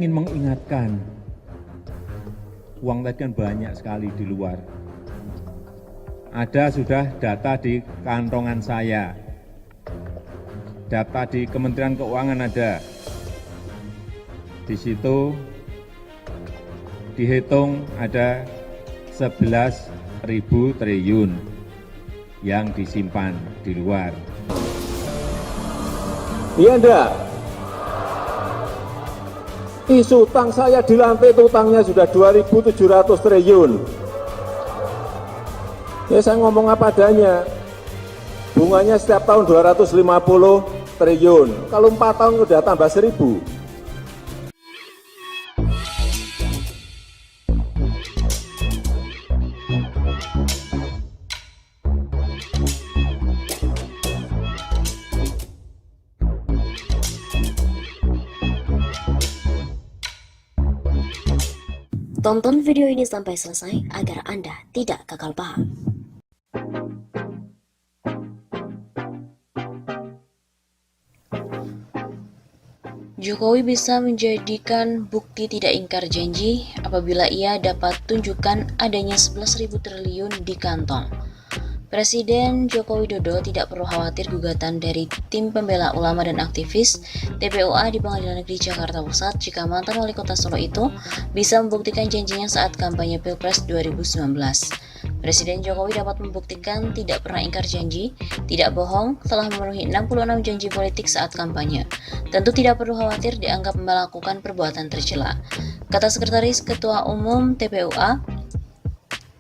ingin mengingatkan, uang tadi kan banyak sekali di luar. Ada sudah data di kantongan saya, data di Kementerian Keuangan ada. Di situ dihitung ada 11.000 triliun yang disimpan di luar. Iya enggak? Isu utang saya di lantai itu utangnya sudah 2.700 triliun. Ya saya ngomong apa adanya. Bunganya setiap tahun 250 triliun. Kalau 4 tahun sudah tambah 1.000. Tonton video ini sampai selesai agar Anda tidak gagal paham. Jokowi bisa menjadikan bukti tidak ingkar janji apabila ia dapat tunjukkan adanya 11.000 triliun di kantong. Presiden Joko Widodo tidak perlu khawatir gugatan dari tim pembela ulama dan aktivis TPUA di Pengadilan Negeri Jakarta Pusat jika mantan wali kota Solo itu bisa membuktikan janjinya saat kampanye Pilpres 2019. Presiden Jokowi dapat membuktikan tidak pernah ingkar janji, tidak bohong, telah memenuhi 66 janji politik saat kampanye. Tentu tidak perlu khawatir dianggap melakukan perbuatan tercela, kata Sekretaris Ketua Umum TPUA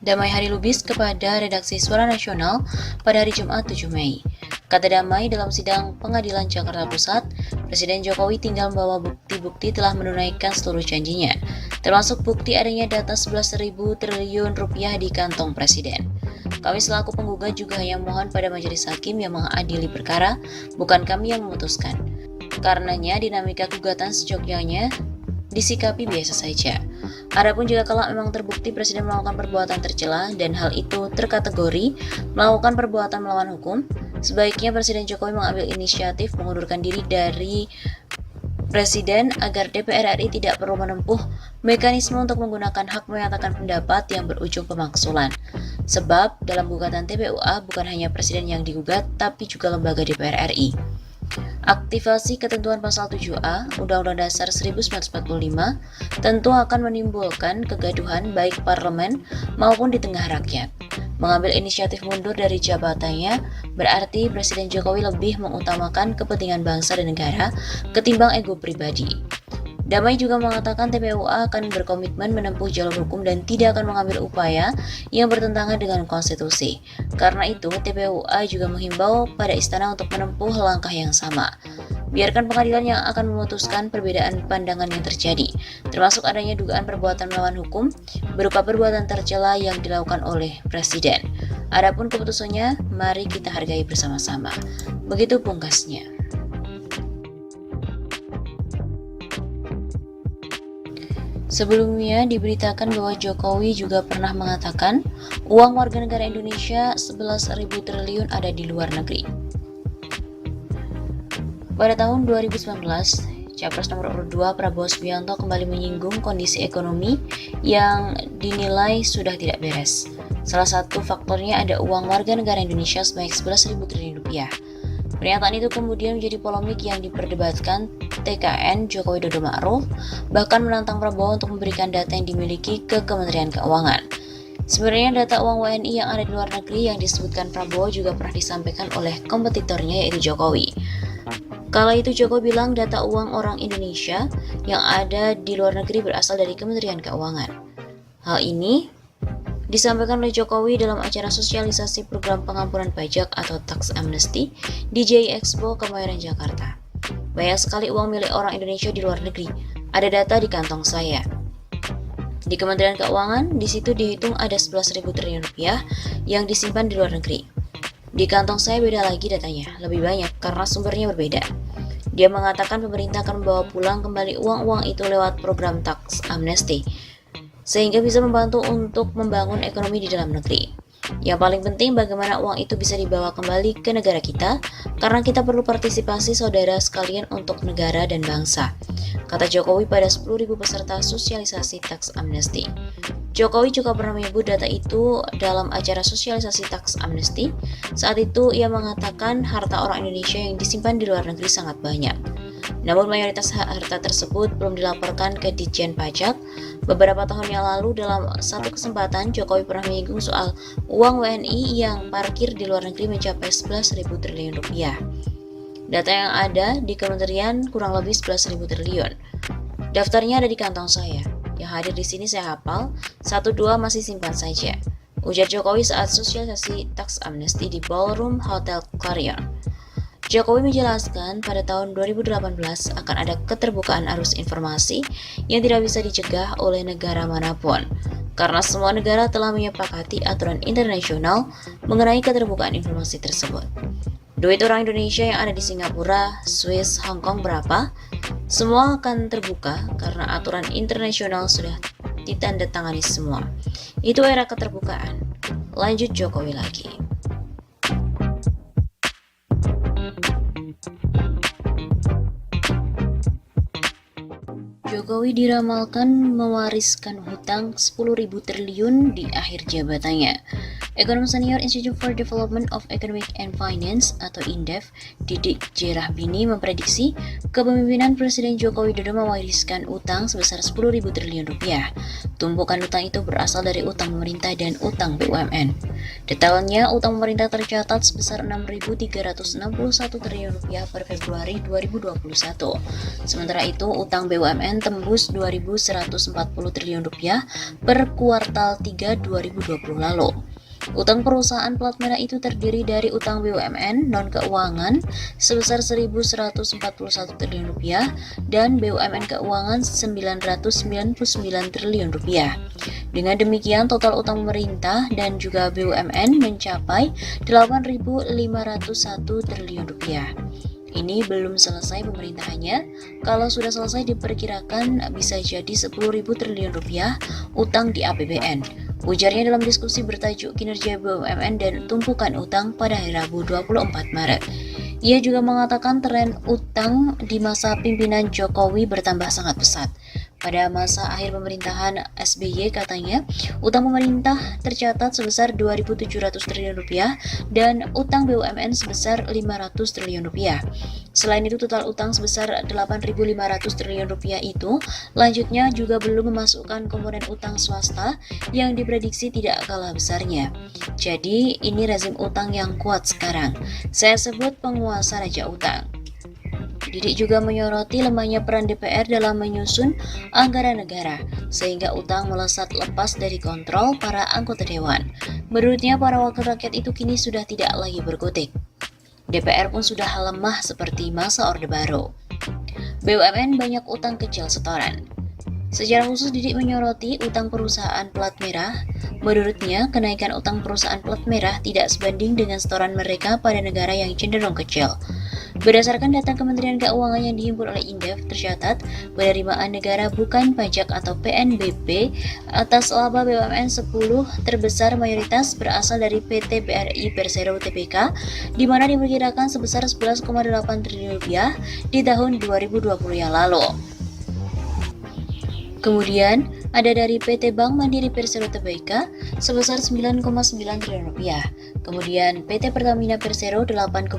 Damai Hari Lubis kepada redaksi Suara Nasional pada hari Jumat 7 Mei. Kata Damai dalam sidang Pengadilan Jakarta Pusat, Presiden Jokowi tinggal membawa bukti-bukti telah menunaikan seluruh janjinya, termasuk bukti adanya data 11.000 triliun rupiah di kantong Presiden. Kami selaku penggugat juga hanya mohon pada majelis hakim yang mengadili perkara, bukan kami yang memutuskan. Karenanya dinamika gugatan sejognya disikapi biasa saja. Adapun jika kelak memang terbukti Presiden melakukan perbuatan tercela dan hal itu terkategori melakukan perbuatan melawan hukum, sebaiknya Presiden Jokowi mengambil inisiatif mengundurkan diri dari Presiden agar DPR RI tidak perlu menempuh mekanisme untuk menggunakan hak menyatakan pendapat yang berujung pemaksulan. Sebab dalam gugatan TPUA bukan hanya Presiden yang digugat, tapi juga lembaga DPR RI. Aktivasi ketentuan pasal 7A Undang-Undang Dasar 1945 tentu akan menimbulkan kegaduhan baik parlemen maupun di tengah rakyat. Mengambil inisiatif mundur dari jabatannya berarti Presiden Jokowi lebih mengutamakan kepentingan bangsa dan negara ketimbang ego pribadi. Damai juga mengatakan TPUA akan berkomitmen menempuh jalur hukum dan tidak akan mengambil upaya yang bertentangan dengan konstitusi. Karena itu, TPUA juga menghimbau pada istana untuk menempuh langkah yang sama. Biarkan pengadilan yang akan memutuskan perbedaan pandangan yang terjadi, termasuk adanya dugaan perbuatan melawan hukum berupa perbuatan tercela yang dilakukan oleh Presiden. Adapun keputusannya, mari kita hargai bersama-sama. Begitu pungkasnya. Sebelumnya diberitakan bahwa Jokowi juga pernah mengatakan uang warga negara Indonesia 11.000 triliun ada di luar negeri. Pada tahun 2019, Capres nomor urut 2 Prabowo Subianto kembali menyinggung kondisi ekonomi yang dinilai sudah tidak beres. Salah satu faktornya ada uang warga negara Indonesia sebanyak 11.000 triliun rupiah. Pernyataan itu kemudian menjadi polemik yang diperdebatkan TKN Jokowi Dodo Ma'ruf, bahkan menantang Prabowo untuk memberikan data yang dimiliki ke Kementerian Keuangan. Sebenarnya data uang WNI yang ada di luar negeri yang disebutkan Prabowo juga pernah disampaikan oleh kompetitornya yaitu Jokowi. Kala itu Jokowi bilang data uang orang Indonesia yang ada di luar negeri berasal dari Kementerian Keuangan. Hal ini disampaikan oleh Jokowi dalam acara sosialisasi program pengampunan pajak atau tax amnesty di JI Expo Kemayoran Jakarta. Banyak sekali uang milik orang Indonesia di luar negeri. Ada data di kantong saya. Di Kementerian Keuangan, di situ dihitung ada 11.000 triliun rupiah yang disimpan di luar negeri. Di kantong saya beda lagi datanya, lebih banyak karena sumbernya berbeda. Dia mengatakan pemerintah akan membawa pulang kembali uang-uang itu lewat program tax amnesty, sehingga bisa membantu untuk membangun ekonomi di dalam negeri. Yang paling penting bagaimana uang itu bisa dibawa kembali ke negara kita, karena kita perlu partisipasi saudara sekalian untuk negara dan bangsa, kata Jokowi pada 10.000 peserta sosialisasi tax amnesty. Jokowi juga pernah menyebut data itu dalam acara sosialisasi tax amnesty. Saat itu ia mengatakan harta orang Indonesia yang disimpan di luar negeri sangat banyak. Namun mayoritas harta tersebut belum dilaporkan ke Ditjen Pajak. Beberapa tahun yang lalu dalam satu kesempatan Jokowi pernah menyinggung soal uang WNI yang parkir di luar negeri mencapai 11.000 triliun rupiah. Data yang ada di kementerian kurang lebih 11.000 triliun. Daftarnya ada di kantong saya. Yang hadir di sini saya hafal, 1-2 masih simpan saja, ujar Jokowi saat sosialisasi tax amnesty di Ballroom Hotel Clarion. Jokowi menjelaskan pada tahun 2018 akan ada keterbukaan arus informasi yang tidak bisa dicegah oleh negara manapun, karena semua negara telah menyepakati aturan internasional mengenai keterbukaan informasi tersebut. Duit orang Indonesia yang ada di Singapura, Swiss, Hong Kong berapa? Semua akan terbuka karena aturan internasional sudah ditandatangani semua. Itu era keterbukaan. Lanjut Jokowi lagi. Jokowi diramalkan mewariskan hutang 10.000 triliun di akhir jabatannya. Ekonom senior Institute for Development of Economic and Finance atau INDEF, Didik J. Rahbini memprediksi kepemimpinan Presiden Joko Widodo mewariskan utang sebesar 10.000 triliun rupiah. Tumpukan utang itu berasal dari utang pemerintah dan utang BUMN. Detailnya, utang pemerintah tercatat sebesar 6.361 triliun rupiah per Februari 2021. Sementara itu, utang BUMN tembus 2.140 triliun rupiah per kuartal 3 2020 lalu. Utang perusahaan plat merah itu terdiri dari utang BUMN non-keuangan sebesar 1.141 triliun rupiah dan BUMN keuangan 999 triliun rupiah. Dengan demikian, total utang pemerintah dan juga BUMN mencapai 8.501 triliun rupiah. Ini belum selesai pemerintahannya. Kalau sudah selesai diperkirakan bisa jadi 10.000 triliun rupiah utang di APBN. Ujarnya dalam diskusi bertajuk kinerja BUMN dan tumpukan utang pada hari Rabu 24 Maret. Ia juga mengatakan tren utang di masa pimpinan Jokowi bertambah sangat pesat. Pada masa akhir pemerintahan SBY katanya, utang pemerintah tercatat sebesar 2.700 triliun rupiah dan utang BUMN sebesar 500 triliun rupiah. Selain itu, total utang sebesar 8.500 triliun rupiah itu lanjutnya juga belum memasukkan komponen utang swasta yang diprediksi tidak kalah besarnya. Jadi, ini rezim utang yang kuat sekarang. Saya sebut penguasa raja utang. Didik juga menyoroti lemahnya peran DPR dalam menyusun anggaran negara, sehingga utang melesat lepas dari kontrol para anggota dewan. Menurutnya, para wakil rakyat itu kini sudah tidak lagi berkutik. DPR pun sudah lemah seperti masa Orde Baru. BUMN banyak utang kecil setoran. Secara khusus, Didik menyoroti utang perusahaan plat merah. Menurutnya, kenaikan utang perusahaan plat merah tidak sebanding dengan setoran mereka pada negara yang cenderung kecil. Berdasarkan data Kementerian Keuangan yang dihimpun oleh INDEF, tercatat penerimaan negara bukan pajak atau PNBP atas laba BUMN 10 terbesar mayoritas berasal dari PT BRI Persero Tbk, di mana diperkirakan sebesar 11,8 triliun rupiah di tahun 2020 yang lalu. Kemudian, ada dari PT Bank Mandiri Persero Tbk sebesar 9,9 triliun rupiah. Kemudian PT Pertamina Persero 8,5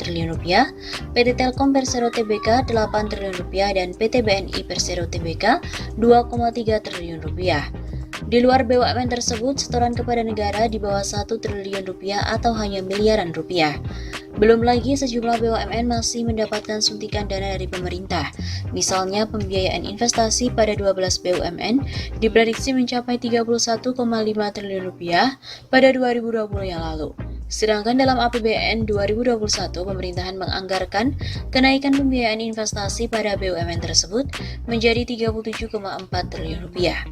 triliun rupiah, PT Telkom Persero Tbk 8 triliun rupiah dan PT BNI Persero Tbk 2,3 triliun rupiah. Di luar BUMN tersebut, setoran kepada negara di bawah 1 triliun rupiah atau hanya miliaran rupiah. Belum lagi sejumlah BUMN masih mendapatkan suntikan dana dari pemerintah. Misalnya pembiayaan investasi pada 12 BUMN diprediksi mencapai 31,5 triliun rupiah pada 2020 yang lalu. Sedangkan dalam APBN 2021, pemerintahan menganggarkan kenaikan pembiayaan investasi pada BUMN tersebut menjadi 37,4 triliun rupiah.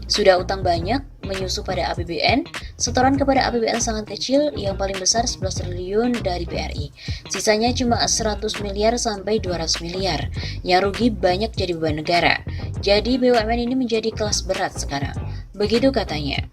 Sudah utang banyak, menyusul pada APBN, setoran kepada APBN sangat kecil, yang paling besar 11 triliun dari BRI. Sisanya cuma 100 miliar sampai 200 miliar. Yang rugi banyak jadi beban negara. Jadi BUMN ini menjadi kelas berat sekarang. Begitu katanya.